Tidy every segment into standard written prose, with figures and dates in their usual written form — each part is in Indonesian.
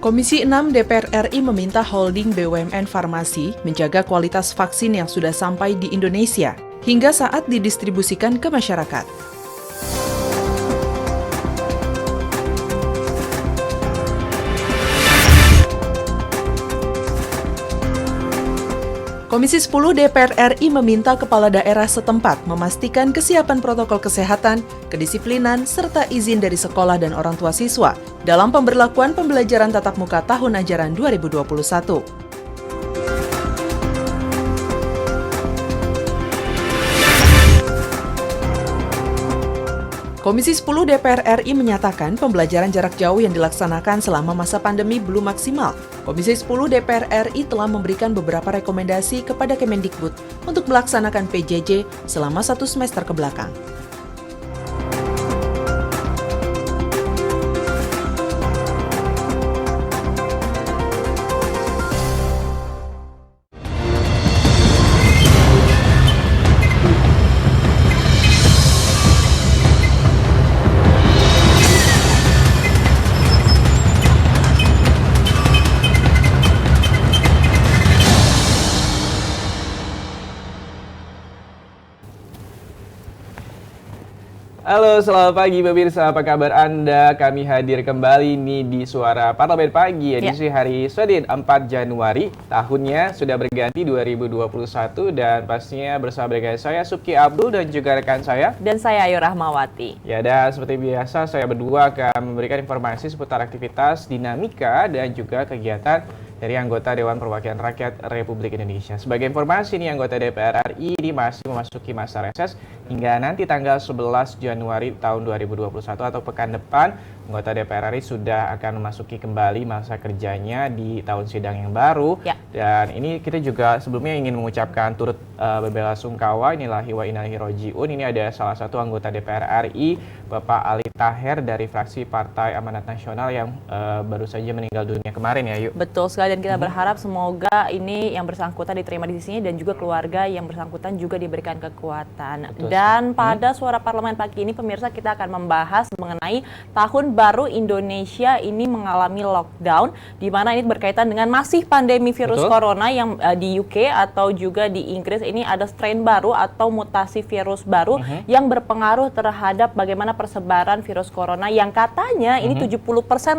Komisi 6 DPR RI meminta holding BUMN Farmasi menjaga kualitas vaksin yang sudah sampai di Indonesia hingga saat didistribusikan ke masyarakat. Komisi 10 DPR RI meminta kepala daerah setempat memastikan kesiapan protokol kesehatan, kedisiplinan, serta izin dari sekolah dan orang tua siswa dalam pemberlakuan pembelajaran tatap muka tahun ajaran 2021. Komisi 10 DPR RI menyatakan pembelajaran jarak jauh yang dilaksanakan selama masa pandemi belum maksimal. Komisi 10 DPR RI telah memberikan beberapa rekomendasi kepada Kemendikbud untuk melaksanakan PJJ selama 1 semester kebelakang. Halo, selamat pagi pemirsa. Apa kabar Anda? Kami hadir kembali nih di Suara Parlemen Pagi edisi hari Senin 4 Januari. Tahunnya sudah berganti 2021 dan pastinya bersama dengan saya Subki Abdul dan juga rekan saya. Dan saya Ayu Rahmawati. Ya, dan seperti biasa saya berdua akan memberikan informasi seputar aktivitas, dinamika, dan juga kegiatan dari anggota Dewan Perwakilan Rakyat Republik Indonesia. Sebagai informasi nih, anggota DPR RI ini masih memasuki masa reses hingga nanti tanggal 11 Januari tahun 2021 atau pekan depan, anggota DPR RI sudah akan memasuki kembali masa kerjanya di tahun sidang yang baru. Ya. Dan ini kita juga sebelumnya ingin mengucapkan turut berbelasungkawa, inillahi wa inna ilaihi raji'un. Ini ada salah satu anggota DPR RI, Bapak Ali Taher dari fraksi Partai Amanat Nasional yang baru saja meninggal dunia kemarin ya, Yuk. Betul sekali, dan kita berharap semoga ini yang bersangkutan diterima di sini dan juga keluarga yang bersangkutan juga diberikan kekuatan. Betul. Dan pada Suara Parlemen pagi ini pemirsa, kita akan membahas mengenai tahun baru Indonesia ini mengalami lockdown, di mana ini berkaitan dengan masih pandemi virus corona yang di UK atau juga di Inggris ini ada strain baru atau mutasi virus baru yang berpengaruh terhadap bagaimana persebaran virus corona yang katanya ini 70%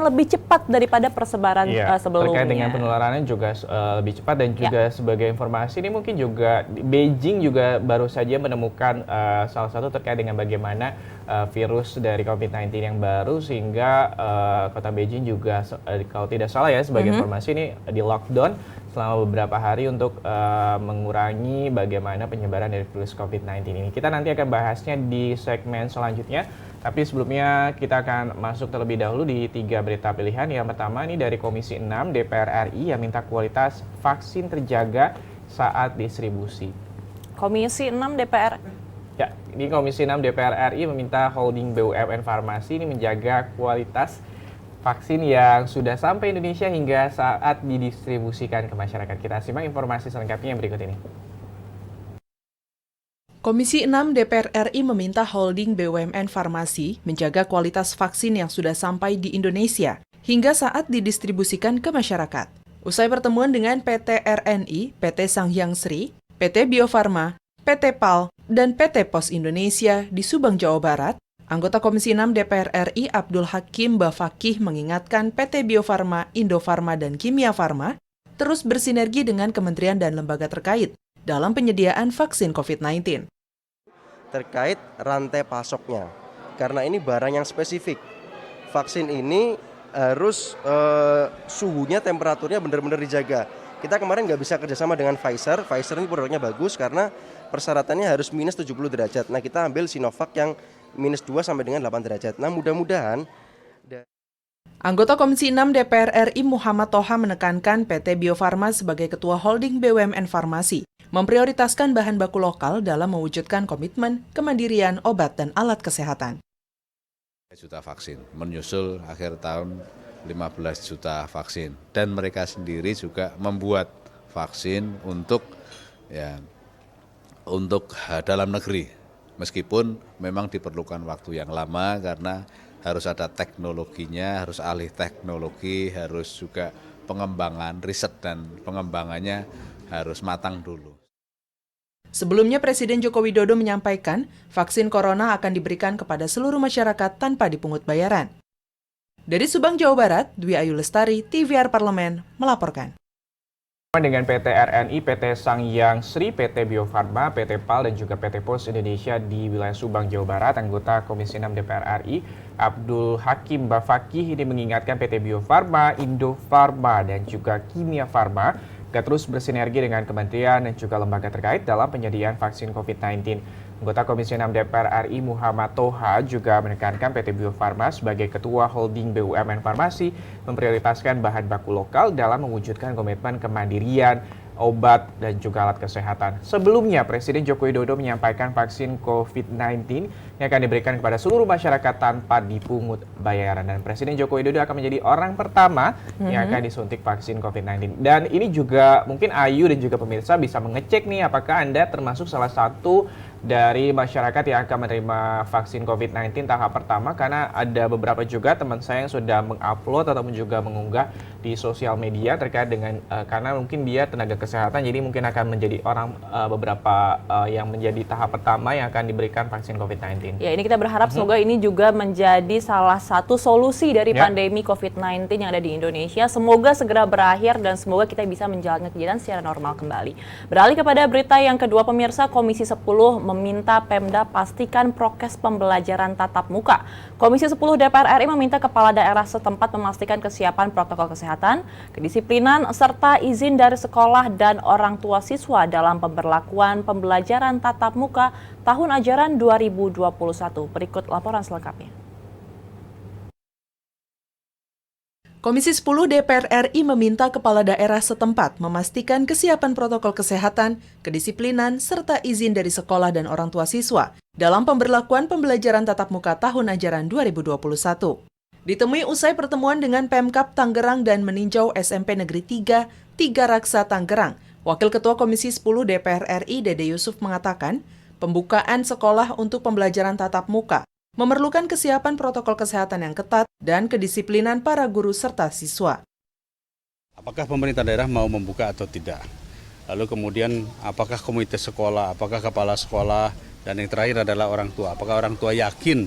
lebih cepat daripada persebaran sebelumnya. Terkait dengan penularannya juga lebih cepat dan juga sebagai informasi ini mungkin juga Beijing juga baru saja menemukan salah satu terkait dengan bagaimana virus dari COVID-19 yang baru, sehingga kota Beijing juga kalau tidak salah ya sebagai informasi ini di lockdown selama beberapa hari untuk mengurangi bagaimana penyebaran dari virus COVID-19 ini. Kita nanti akan bahasnya di segmen selanjutnya. Tapi sebelumnya kita akan masuk terlebih dahulu di 3 berita pilihan. Yang pertama ini dari Komisi 6 DPR RI yang minta kualitas vaksin terjaga saat distribusi. Komisi 6 DPR. Ya, ini Komisi 6 DPR RI meminta holding BUMN Farmasi ini menjaga kualitas vaksin yang sudah sampai Indonesia hingga saat didistribusikan ke masyarakat. Kita simak informasi selengkapnya yang berikut ini. Komisi 6 DPR RI meminta holding BUMN Farmasi menjaga kualitas vaksin yang sudah sampai di Indonesia hingga saat didistribusikan ke masyarakat. Usai pertemuan dengan PT RNI, PT Sanghyang Sri, PT Bio Farma, PT PAL, dan PT Pos Indonesia di Subang, Jawa Barat, anggota Komisi 6 DPR RI Abdul Hakim Bafakih mengingatkan PT Bio Farma, Indofarma, dan Kimia Farma terus bersinergi dengan kementerian dan lembaga terkait dalam penyediaan vaksin COVID-19. Terkait rantai pasoknya, karena ini barang yang spesifik. Vaksin ini harus suhunya, temperaturnya benar-benar dijaga. Kita kemarin nggak bisa kerjasama dengan Pfizer. Pfizer ini produknya bagus karena persyaratannya harus minus 70 derajat. Nah, kita ambil Sinovac yang minus 2 sampai dengan 8 derajat. Nah, mudah-mudahan. Anggota Komisi 6 DPR RI Muhammad Toha menekankan PT Bio Farma sebagai Ketua Holding BUMN Farmasi memprioritaskan bahan baku lokal dalam mewujudkan komitmen kemandirian obat dan alat kesehatan. Juta vaksin, menyusul akhir tahun 15 juta vaksin, dan mereka sendiri juga membuat vaksin untuk dalam negeri, meskipun memang diperlukan waktu yang lama karena harus ada teknologinya, harus alih teknologi, harus juga pengembangan, riset dan pengembangannya harus matang dulu. Sebelumnya Presiden Joko Widodo menyampaikan vaksin corona akan diberikan kepada seluruh masyarakat tanpa dipungut bayaran. Dari Subang, Jawa Barat, Dwi Ayu Lestari, TVR Parlemen, melaporkan. Dengan PT RNI, PT Sangyang Sri, PT Bio Farma, PT PAL, dan juga PT Pos Indonesia di wilayah Subang, Jawa Barat, anggota Komisi 6 DPR RI, Abdul Hakim Bafakih ini mengingatkan PT Bio Farma, Indo Farma, dan juga Kimia Farma agar terus bersinergi dengan kementerian dan juga lembaga terkait dalam penyediaan vaksin COVID-19. Anggota Komisi 6 DPR RI Muhammad Toha juga menekankan PT Bio Farma sebagai Ketua Holding BUMN Farmasi memprioritaskan bahan baku lokal dalam mewujudkan komitmen kemandirian obat dan juga alat kesehatan. Sebelumnya, Presiden Joko Widodo menyampaikan vaksin COVID-19 yang akan diberikan kepada seluruh masyarakat tanpa dipungut bayaran. Dan Presiden Joko Widodo akan menjadi orang pertama yang akan disuntik vaksin COVID-19. Dan ini juga mungkin Ayu dan juga pemirsa bisa mengecek nih apakah Anda termasuk salah satu dari masyarakat yang akan menerima vaksin COVID-19 tahap pertama, karena ada beberapa juga teman saya yang sudah mengupload ataupun juga mengunggah di sosial media terkait dengan karena mungkin dia tenaga kesehatan, jadi mungkin akan menjadi orang beberapa yang menjadi tahap pertama yang akan diberikan vaksin COVID-19. Ya, ini kita berharap semoga ini juga menjadi salah satu solusi dari pandemi COVID-19 yang ada di Indonesia. Semoga segera berakhir dan semoga kita bisa menjalankan kegiatan secara normal kembali. Beralih kepada berita yang kedua, pemirsa, Komisi 10 meminta Pemda pastikan prokes pembelajaran tatap muka. Komisi 10 DPR RI meminta kepala daerah setempat memastikan kesiapan protokol kesehatan, kedisiplinan, serta izin dari sekolah dan orang tua siswa dalam pemberlakuan pembelajaran tatap muka tahun ajaran 2021. Berikut laporan selengkapnya. Komisi 10 DPR RI meminta kepala daerah setempat memastikan kesiapan protokol kesehatan, kedisiplinan, serta izin dari sekolah dan orang tua siswa dalam pemberlakuan pembelajaran tatap muka tahun ajaran 2021. Ditemui usai pertemuan dengan Pemkab Tangerang dan meninjau SMP Negeri 3, Tiga Raksa Tangerang, Wakil Ketua Komisi 10 DPR RI Dede Yusuf mengatakan, pembukaan sekolah untuk pembelajaran tatap muka memerlukan kesiapan protokol kesehatan yang ketat dan kedisiplinan para guru serta siswa. Apakah pemerintah daerah mau membuka atau tidak? Lalu kemudian apakah komite sekolah, apakah kepala sekolah, dan yang terakhir adalah orang tua. Apakah orang tua yakin?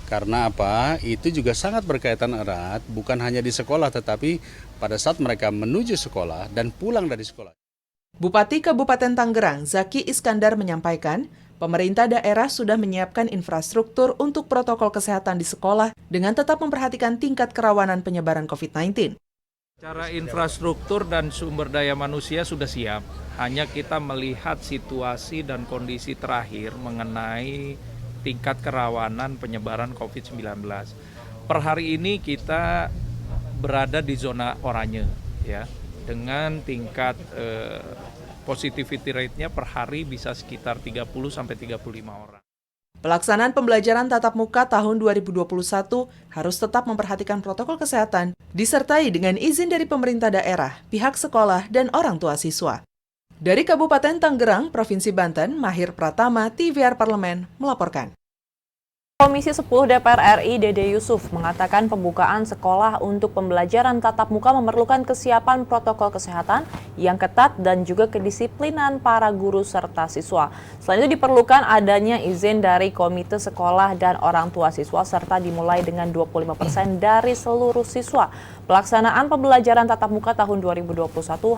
Karena apa? Itu juga sangat berkaitan erat, bukan hanya di sekolah tetapi pada saat mereka menuju sekolah dan pulang dari sekolah. Bupati Kabupaten Tangerang, Zaki Iskandar menyampaikan, pemerintah daerah sudah menyiapkan infrastruktur untuk protokol kesehatan di sekolah dengan tetap memperhatikan tingkat kerawanan penyebaran COVID-19. Secara infrastruktur dan sumber daya manusia sudah siap. Hanya kita melihat situasi dan kondisi terakhir mengenai tingkat kerawanan penyebaran COVID-19. Per hari ini kita berada di zona oranye, ya, dengan tingkat positivity rate-nya per hari bisa sekitar 30-35 orang. Pelaksanaan pembelajaran tatap muka tahun 2021 harus tetap memperhatikan protokol kesehatan, disertai dengan izin dari pemerintah daerah, pihak sekolah, dan orang tua siswa. Dari Kabupaten Tangerang, Provinsi Banten, Mahir Pratama, TVR Parlemen, melaporkan. Komisi 10 DPR RI Dede Yusuf mengatakan pembukaan sekolah untuk pembelajaran tatap muka memerlukan kesiapan protokol kesehatan yang ketat dan juga kedisiplinan para guru serta siswa. Selain itu diperlukan adanya izin dari komite sekolah dan orang tua siswa serta dimulai dengan 25% dari seluruh siswa. Pelaksanaan pembelajaran tatap muka tahun 2021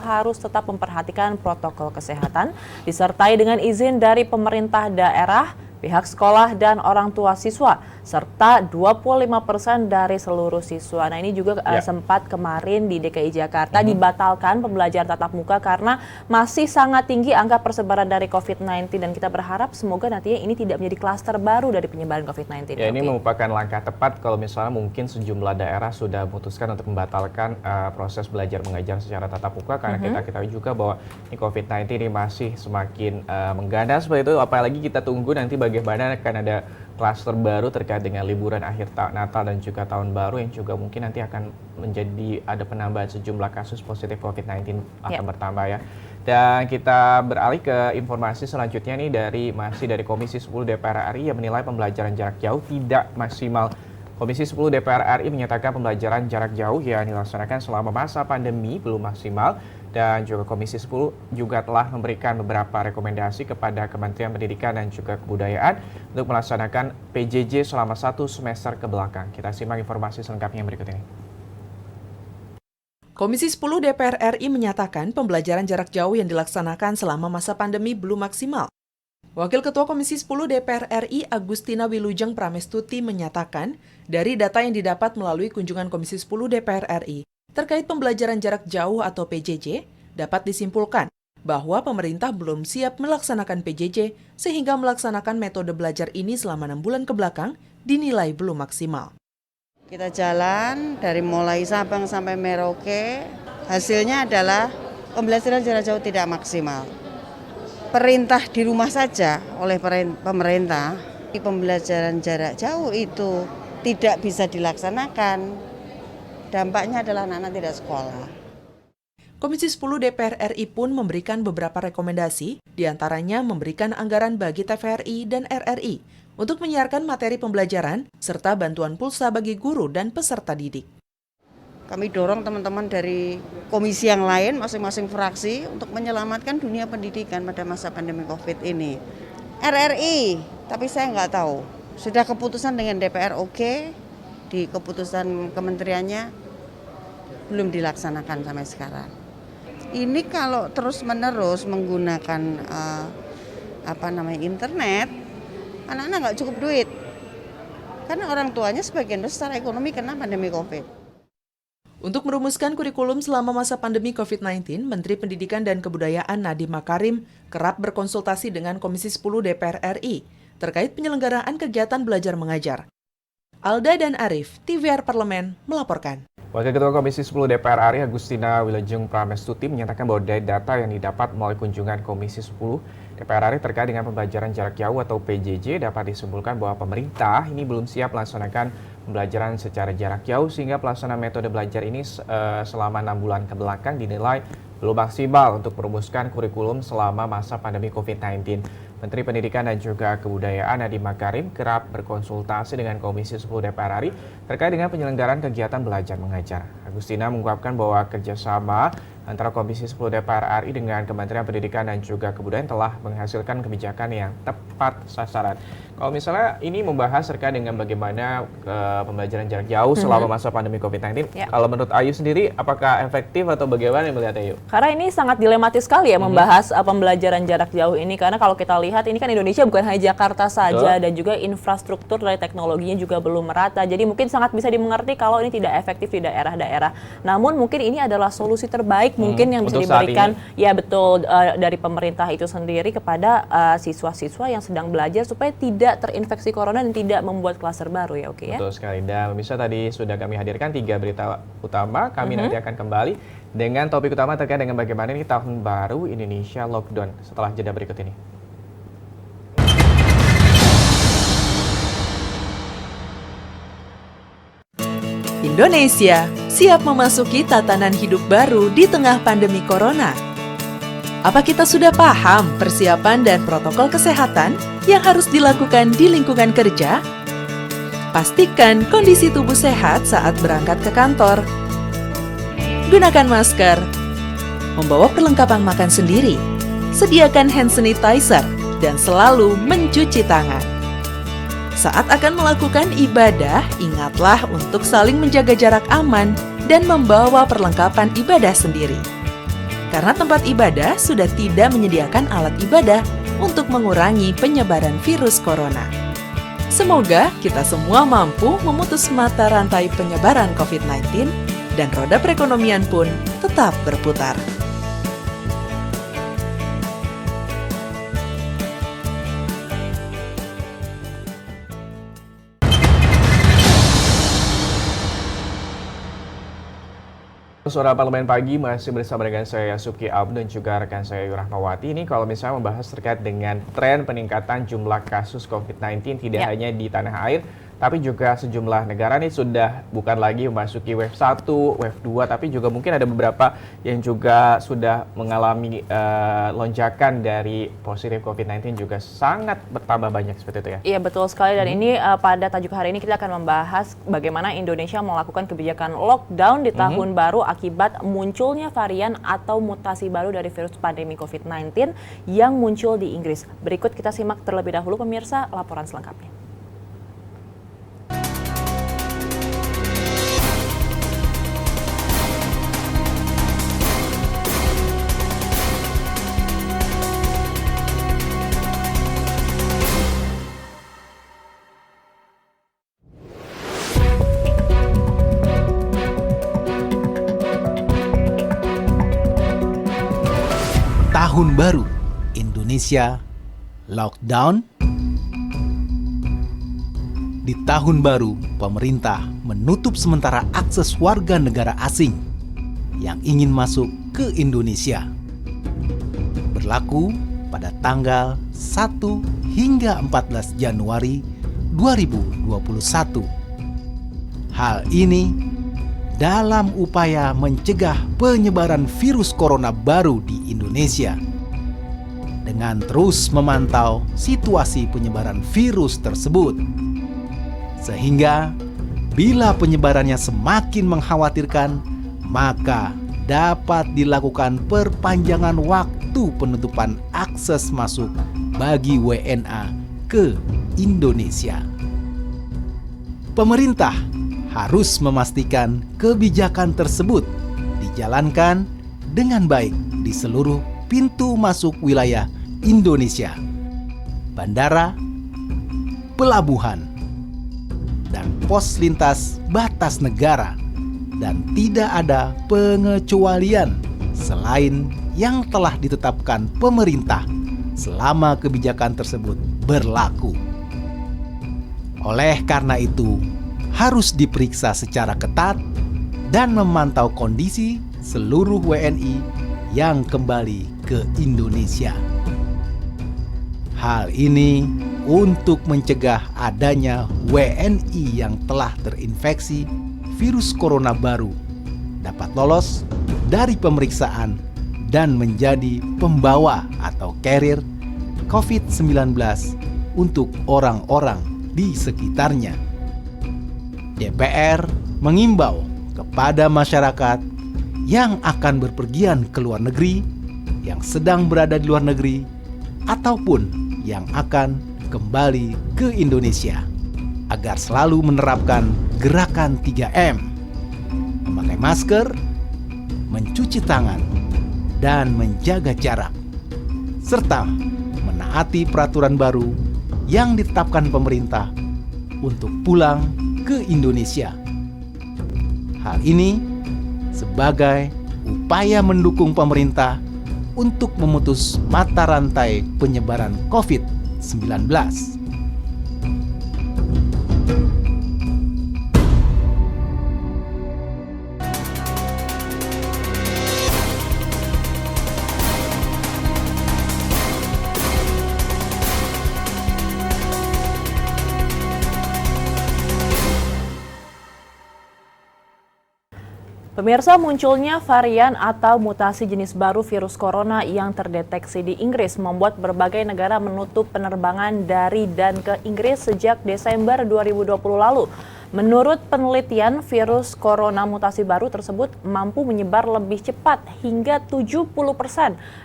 harus tetap memperhatikan protokol kesehatan disertai dengan izin dari pemerintah daerah, pihak sekolah dan orang tua siswa, serta 25% dari seluruh siswa. Nah, ini juga sempat kemarin di DKI Jakarta dibatalkan pembelajaran tatap muka karena masih sangat tinggi angka persebaran dari COVID-19 dan kita berharap semoga nantinya ini tidak menjadi klaster baru dari penyebaran COVID-19. Ya, ini merupakan langkah tepat kalau misalnya mungkin sejumlah daerah sudah memutuskan untuk membatalkan proses belajar mengajar secara tatap muka karena kita ketahui juga bahwa ini COVID-19 ini masih semakin mengganas seperti itu, apalagi kita tunggu nanti bagaimana akan ada klaster baru terkait dengan liburan akhir Natal dan juga Tahun Baru yang juga mungkin nanti akan menjadi ada penambahan sejumlah kasus positif COVID-19 akan bertambah ya. Dan kita beralih ke informasi selanjutnya nih masih dari Komisi 10 DPR RI yang menilai pembelajaran jarak jauh tidak maksimal Komisi 10 DPR RI menyatakan pembelajaran jarak jauh yang dilaksanakan selama masa pandemi belum maksimal dan juga Komisi 10 juga telah memberikan beberapa rekomendasi kepada Kementerian Pendidikan dan juga Kebudayaan untuk melaksanakan PJJ selama 1 semester ke belakang. Kita simak informasi selengkapnya berikut ini. Komisi 10 DPR RI menyatakan pembelajaran jarak jauh yang dilaksanakan selama masa pandemi belum maksimal. Wakil Ketua Komisi 10 DPR RI Agustina Wilujeng Pramestuti menyatakan, dari data yang didapat melalui kunjungan Komisi 10 DPR RI terkait pembelajaran jarak jauh atau PJJ, dapat disimpulkan bahwa pemerintah belum siap melaksanakan PJJ sehingga melaksanakan metode belajar ini selama 6 bulan kebelakang dinilai belum maksimal. Kita jalan dari mulai Sabang sampai Merauke, hasilnya adalah pembelajaran jarak jauh tidak maksimal. Perintah di rumah saja oleh pemerintah, pembelajaran jarak jauh itu tidak bisa dilaksanakan. Dampaknya adalah anak-anak tidak sekolah. Komisi 10 DPR RI pun memberikan beberapa rekomendasi, diantaranya memberikan anggaran bagi TVRI dan RRI untuk menyiarkan materi pembelajaran serta bantuan pulsa bagi guru dan peserta didik. Kami dorong teman-teman dari komisi yang lain, masing-masing fraksi, untuk menyelamatkan dunia pendidikan pada masa pandemi COVID ini. RRI, tapi saya nggak tahu, sudah keputusan dengan DPR oke, di keputusan kementeriannya belum dilaksanakan sampai sekarang. Ini kalau terus-menerus menggunakan internet, anak-anak nggak cukup duit, karena orang tuanya sebagian besar ekonomi kena pandemi COVID. Untuk merumuskan kurikulum selama masa pandemi COVID-19, Menteri Pendidikan dan Kebudayaan Nadiem Makarim kerap berkonsultasi dengan Komisi 10 DPR RI terkait penyelenggaraan kegiatan belajar mengajar. Alda dan Arif, TVR Parlemen, melaporkan. Wakil Ketua Komisi 10 DPR RI Agustina Wilujeng Pramestuti menyatakan bahwa dari data yang didapat melalui kunjungan Komisi 10 DPR RI terkait dengan pembelajaran jarak jauh atau PJJ dapat disimpulkan bahwa pemerintah ini belum siap melaksanakan pembelajaran secara jarak jauh sehingga pelaksanaan metode belajar ini selama 6 bulan kebelakang dinilai belum maksimal untuk merumuskan kurikulum selama masa pandemi COVID-19. Menteri Pendidikan dan juga Kebudayaan Nadiem Makarim kerap berkonsultasi dengan Komisi 10 DPR RI terkait dengan penyelenggaraan kegiatan belajar mengajar. Agustina mengungkapkan bahwa kerjasama antara Komisi 10 DPR RI dengan Kementerian Pendidikan dan juga Kebudayaan telah menghasilkan kebijakan yang tepat sasaran. Kalau misalnya ini membahas terkait dengan bagaimana pembelajaran jarak jauh selama masa pandemi COVID-19, kalau menurut Ayu sendiri apakah efektif atau bagaimana melihat Ayu? Karena ini sangat dilematis sekali ya membahas pembelajaran jarak jauh ini, karena kalau kita lihat ini kan Indonesia bukan hanya Jakarta saja dan juga infrastruktur dari teknologinya juga belum merata. Jadi mungkin sangat bisa dimengerti kalau ini tidak efektif di daerah-daerah. Namun mungkin ini adalah solusi terbaik mungkin yang bisa diberikan dari pemerintah itu sendiri kepada siswa-siswa yang sedang belajar supaya tidak terinfeksi corona dan tidak membuat klaster baru ya, oke ya. Betul sekali. Dan pemirsa tadi sudah kami hadirkan 3 berita utama. Kami nanti akan kembali dengan topik utama terkait dengan bagaimana ini tahun baru Indonesia lockdown setelah jeda berikut ini. Indonesia siap memasuki tatanan hidup baru di tengah pandemi corona. Apa kita sudah paham persiapan dan protokol kesehatan yang harus dilakukan di lingkungan kerja? Pastikan kondisi tubuh sehat saat berangkat ke kantor. Gunakan masker. Membawa perlengkapan makan sendiri. Sediakan hand sanitizer dan selalu mencuci tangan. Saat akan melakukan ibadah, ingatlah untuk saling menjaga jarak aman dan membawa perlengkapan ibadah sendiri. Karena tempat ibadah sudah tidak menyediakan alat ibadah untuk mengurangi penyebaran virus corona. Semoga kita semua mampu memutus mata rantai penyebaran COVID-19 dan roda perekonomian pun tetap berputar. Suara Parlemen Pagi masih bersama dengan saya Suki Abdu dan juga rekan saya Rahmawati. Ini kalau misalnya membahas terkait dengan tren peningkatan jumlah kasus COVID-19 tidak hanya di tanah air, tapi juga sejumlah negara nih sudah bukan lagi memasuki wave 1, wave 2, tapi juga mungkin ada beberapa yang juga sudah mengalami lonjakan dari positif COVID-19 juga sangat bertambah banyak seperti itu ya. Iya betul sekali, dan ini pada tajuk hari ini kita akan membahas bagaimana Indonesia melakukan kebijakan lockdown di tahun baru akibat munculnya varian atau mutasi baru dari virus pandemi COVID-19 yang muncul di Inggris. Berikut kita simak terlebih dahulu pemirsa laporan selengkapnya. Tahun baru Indonesia lockdown. Di tahun baru, pemerintah menutup sementara akses warga negara asing yang ingin masuk ke Indonesia. Berlaku pada tanggal 1 hingga 14 Januari 2021. Hal ini dalam upaya mencegah penyebaran virus corona baru di Indonesia. Dengan terus memantau situasi penyebaran virus tersebut. Sehingga bila penyebarannya semakin mengkhawatirkan, maka dapat dilakukan perpanjangan waktu penutupan akses masuk bagi WNA ke Indonesia. Pemerintah harus memastikan kebijakan tersebut dijalankan dengan baik di seluruh pintu masuk wilayah Indonesia, bandara, pelabuhan, dan pos lintas batas negara, dan tidak ada pengecualian selain yang telah ditetapkan pemerintah selama kebijakan tersebut berlaku. Oleh karena itu, harus diperiksa secara ketat dan memantau kondisi seluruh WNI yang kembali ke Indonesia. Hal ini untuk mencegah adanya WNI yang telah terinfeksi virus corona baru dapat lolos dari pemeriksaan dan menjadi pembawa atau carrier COVID-19 untuk orang-orang di sekitarnya. DPR mengimbau kepada masyarakat yang akan berpergian ke luar negeri, yang sedang berada di luar negeri, ataupun yang akan kembali ke Indonesia, agar selalu menerapkan gerakan 3M, memakai masker, mencuci tangan, dan menjaga jarak, serta menaati peraturan baru yang ditetapkan pemerintah untuk pulang ke Indonesia. Hal ini sebagai upaya mendukung pemerintah untuk memutus mata rantai penyebaran COVID-19. Pemirsa, munculnya varian atau mutasi jenis baru virus corona yang terdeteksi di Inggris membuat berbagai negara menutup penerbangan dari dan ke Inggris sejak Desember 2020 lalu. Menurut penelitian, virus corona mutasi baru tersebut mampu menyebar lebih cepat hingga 70%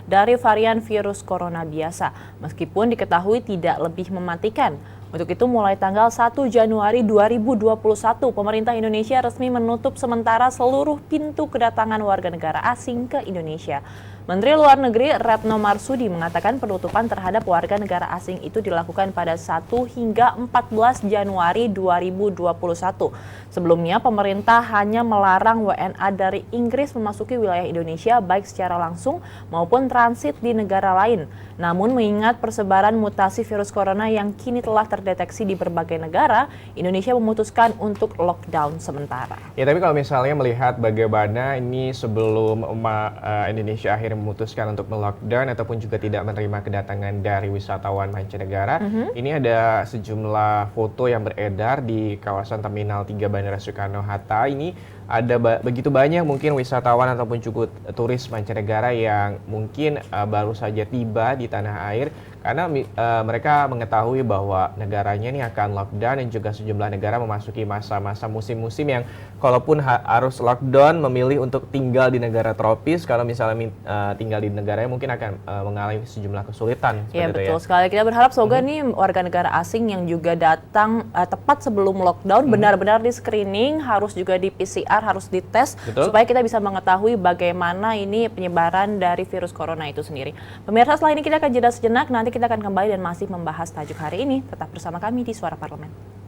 dari varian virus corona biasa, meskipun diketahui tidak lebih mematikan. Untuk itu, mulai tanggal 1 Januari 2021, pemerintah Indonesia resmi menutup sementara seluruh pintu kedatangan warga negara asing ke Indonesia. Menteri Luar Negeri Retno Marsudi mengatakan penutupan terhadap warga negara asing itu dilakukan pada 1 hingga 14 Januari 2021. Sebelumnya, pemerintah hanya melarang WNA dari Inggris memasuki wilayah Indonesia baik secara langsung maupun transit di negara lain. Namun mengingat persebaran mutasi virus corona yang kini telah terdeteksi di berbagai negara, Indonesia memutuskan untuk lockdown sementara. Ya, tapi kalau misalnya melihat bagaimana ini sebelum Indonesia akhirnya akhirnya memutuskan untuk melockdown ataupun juga tidak menerima kedatangan dari wisatawan mancanegara. Ini ada sejumlah foto yang beredar di kawasan Terminal 3 Bandara Soekarno-Hatta. Ini ada begitu banyak mungkin wisatawan ataupun juga turis mancanegara yang mungkin baru saja tiba di tanah air karena mereka mengetahui bahwa negaranya ini akan lockdown dan juga sejumlah negara memasuki masa-masa musim-musim yang kalaupun harus lockdown memilih untuk tinggal di negara tropis, kalau misalnya tinggal di negaranya mungkin akan mengalami sejumlah kesulitan. Iya betul sekali. Kita berharap semoga nih warga negara asing yang juga datang tepat sebelum lockdown benar-benar di screening, harus juga di PCR, harus dites supaya kita bisa mengetahui bagaimana ini penyebaran dari virus corona itu sendiri. Pemirsa, setelah ini kita akan jeda sejenak, nanti kita akan kembali dan masih membahas tajuk hari ini. Tetap bersama kami di Suara Parlemen.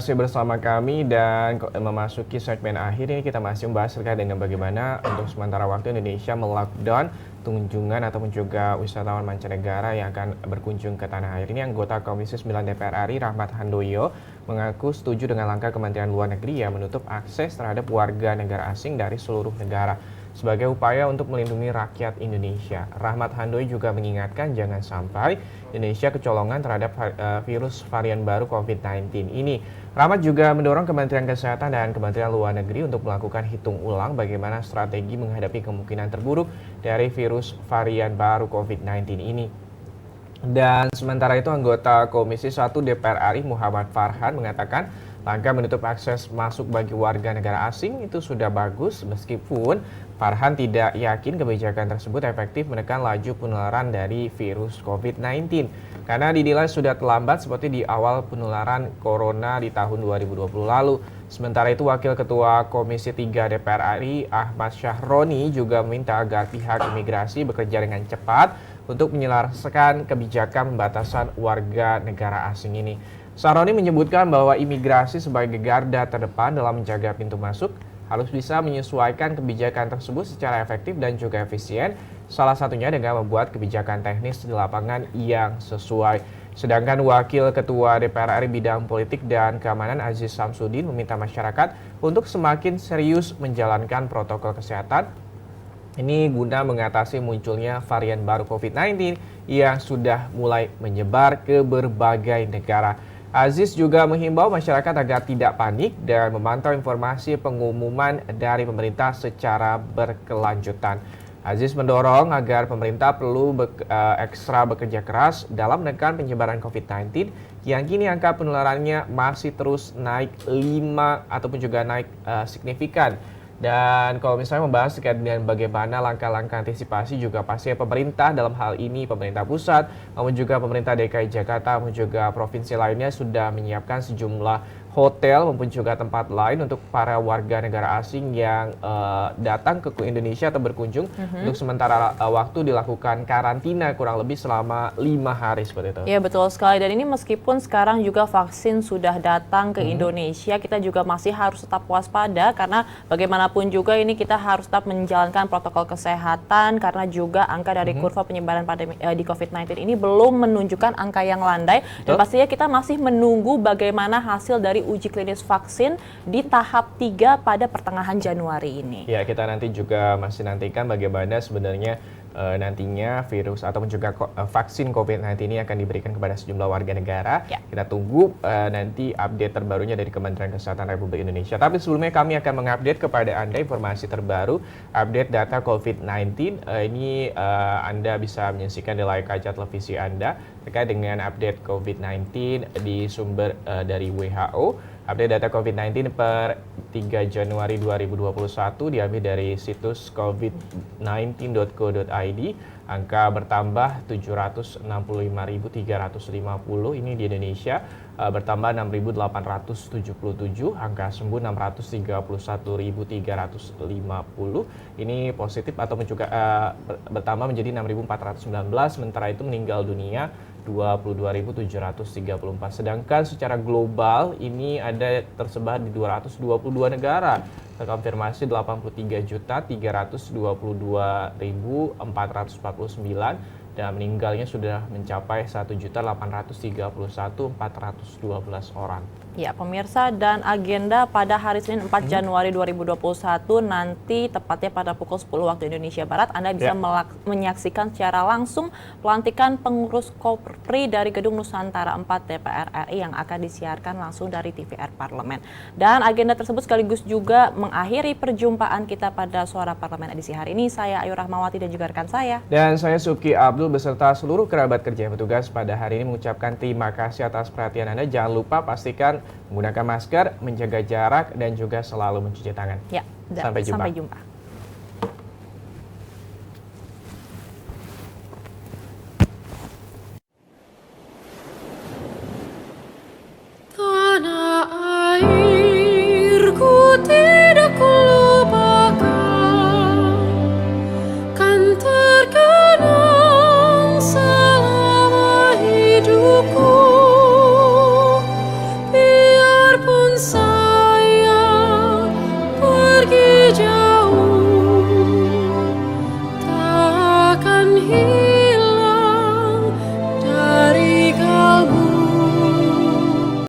Masih bersama kami dan memasuki segmen akhir ini kita masih membahas terkait dengan bagaimana untuk sementara waktu Indonesia melockdown kunjungan ataupun juga wisatawan mancanegara yang akan berkunjung ke tanah air. Ini anggota Komisi 9 DPR RI Rahmat Handoyo mengaku setuju dengan langkah Kementerian Luar Negeri yang menutup akses terhadap warga negara asing dari seluruh negara sebagai upaya untuk melindungi rakyat Indonesia. Rahmat Handoyo juga mengingatkan jangan sampai Indonesia kecolongan terhadap virus varian baru COVID-19 ini. Rahmat juga mendorong Kementerian Kesehatan dan Kementerian Luar Negeri untuk melakukan hitung ulang bagaimana strategi menghadapi kemungkinan terburuk dari virus varian baru COVID-19 ini. Dan sementara itu anggota Komisi 1 DPR RI Muhammad Farhan mengatakan langkah menutup akses masuk bagi warga negara asing itu sudah bagus meskipun Farhan tidak yakin kebijakan tersebut efektif menekan laju penularan dari virus COVID-19 karena dinilai sudah terlambat seperti di awal penularan corona di tahun 2020 lalu. Sementara itu Wakil Ketua Komisi 3 DPR RI Ahmad Syahroni juga meminta agar pihak imigrasi bekerja dengan cepat untuk menyelesaikan kebijakan pembatasan warga negara asing ini. Syahroni menyebutkan bahwa imigrasi sebagai garda terdepan dalam menjaga pintu masuk harus bisa menyesuaikan kebijakan tersebut secara efektif dan juga efisien, salah satunya dengan membuat kebijakan teknis di lapangan yang sesuai. Sedangkan Wakil Ketua DPR RI Bidang Politik dan Keamanan Aziz Samsudin meminta masyarakat untuk semakin serius menjalankan protokol kesehatan ini guna mengatasi munculnya varian baru COVID-19 yang sudah mulai menyebar ke berbagai negara. Aziz juga menghimbau masyarakat agar tidak panik dan memantau informasi pengumuman dari pemerintah secara berkelanjutan. Aziz mendorong agar pemerintah perlu ekstra bekerja keras dalam menekan penyebaran COVID-19 yang kini angka penularannya masih terus naik signifikan. Dan kalau misalnya membahas terkait dengan bagaimana langkah-langkah antisipasi juga pasti pemerintah dalam hal ini pemerintah pusat maupun juga pemerintah DKI Jakarta maupun juga provinsi lainnya sudah menyiapkan sejumlah hotel maupun juga tempat lain untuk para warga negara asing yang datang ke Indonesia atau berkunjung untuk sementara waktu dilakukan karantina kurang lebih selama 5 hari seperti itu. Iya betul sekali, dan ini meskipun sekarang juga vaksin sudah datang ke Indonesia, kita juga masih harus tetap waspada karena bagaimanapun juga ini kita harus tetap menjalankan protokol kesehatan karena juga angka dari kurva penyebaran pandemi di COVID-19 ini belum menunjukkan angka yang landai dan pastinya kita masih menunggu bagaimana hasil dari uji klinis vaksin di tahap 3 pada pertengahan Januari ini. Ya, kita nanti juga masih nantikan bagaimana sebenarnya nantinya virus ataupun juga vaksin COVID-19 ini akan diberikan kepada sejumlah warga negara. Kita tunggu nanti update terbarunya dari Kementerian Kesehatan Republik Indonesia. Tapi sebelumnya kami akan mengupdate kepada Anda informasi terbaru, update data COVID-19. Ini Anda bisa menyaksikan di layar kaca televisi Anda terkait dengan update COVID-19 di sumber dari WHO. Update data COVID-19 per 3 Januari 2021 diambil dari situs covid19.co.id. Angka bertambah 765.350 ini di Indonesia, bertambah 6.877, angka sembuh 631.350. Ini positif ataupun juga bertambah menjadi 6.419, sementara itu meninggal dunia 22.734. Sedangkan secara global ini ada tersebar di 222 negara. Terkonfirmasi 83.322.449 dan meninggalnya sudah mencapai 1.831.412 orang. Ya, pemirsa, dan agenda pada hari Senin 4 Januari 2021 nanti tepatnya pada pukul 10 waktu Indonesia Barat Anda bisa menyaksikan secara langsung pelantikan pengurus Kopri dari Gedung Nusantara 4 DPR RI yang akan disiarkan langsung dari TVR Parlemen. Dan agenda tersebut sekaligus juga mengakhiri perjumpaan kita pada Suara Parlemen edisi hari ini. Saya Ayu Rahmawati dan juga rekan saya. Dan saya Subki Abdul beserta seluruh kerabat kerja yang bertugas pada hari ini mengucapkan terima kasih atas perhatian Anda. Jangan lupa pastikan menggunakan masker, menjaga jarak, dan juga selalu mencuci tangan. Ya, sampai jumpa. Sampai jumpa. Tanah airku